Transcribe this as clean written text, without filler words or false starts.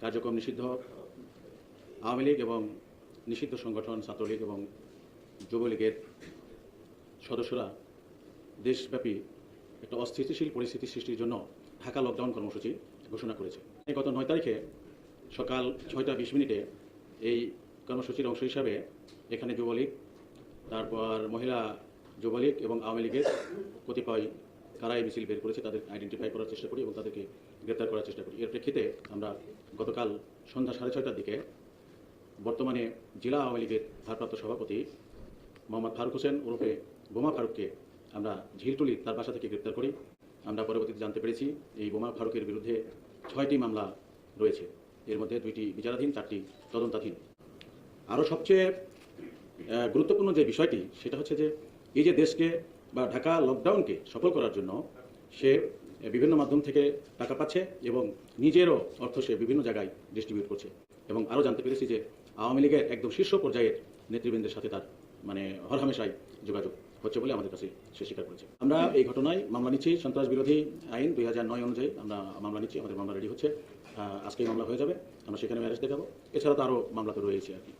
কার্যক্রম নিষিদ্ধ আওয়ামী লীগ এবং নিষিদ্ধ সংগঠন ছাত্রলীগ এবং যুবলীগের সদস্যরা দেশব্যাপী একটা অস্থিতিশীল পরিস্থিতি সৃষ্টির জন্য ঢাকা লকডাউন কর্মসূচি ঘোষণা করেছে। গত 9 তারিখে সকাল 6টা 20 মিনিটে এই কর্মসূচির অংশ হিসাবে এখানে যুবলীগ, তারপর মহিলা যুবলীগ এবং আওয়ামী লীগের কতিপয় কারাই মিছিল বের করেছে, তাদের আইডেন্টিফাই করার চেষ্টা করি এবং তাদেরকে গ্রেপ্তার করার চেষ্টা করি। এর প্রেক্ষিতে আমরা গতকাল সন্ধ্যা 6:30টার দিকে বর্তমানে জেলা আওয়ামী লীগের ভারপ্রাপ্ত সভাপতি মোহাম্মদ ফারুক হোসেন ওরফে বোমা ফারুককে আমরা ঝিলটুলি তার বাসা থেকে গ্রেপ্তার করি। আমরা পরবর্তীতে জানতে পেরেছি এই বোমা ফারুকের বিরুদ্ধে 6টি মামলা রয়েছে, এর মধ্যে 2টি বিচারাধীন, 4টি তদন্তাধীন। আরও সবচেয়ে গুরুত্বপূর্ণ যে বিষয়টি সেটা হচ্ছে যে এই যে দেশকে বা ঢাকা লকডাউনকে সফল করার জন্য সে বিভিন্ন মাধ্যম থেকে টাকা পাচ্ছে এবং নিজেরও অর্থ সে বিভিন্ন জায়গায় ডিস্ট্রিবিউট করছে। এবং আরও জানতে পেরেছি যে আওয়ামী লীগের একদম শীর্ষ পর্যায়ের নেতৃবৃন্দের সাথে তার হরহামেশাই যোগাযোগ হচ্ছে বলে আমাদের কাছে সে স্বীকার করেছে। আমরা এই ঘটনায় মামলা নিচ্ছি, সন্ত্রাস বিরোধী আইন 2009 অনুযায়ী আমরা মামলা নিচ্ছি। আমাদের মামলা রেডি হচ্ছে, আজকেই মামলা হয়ে যাবে, আমরা সেখানে অ্যারেস্ট দেখাবো। এছাড়া তো আরও মামলা তো রয়েছে আর কি।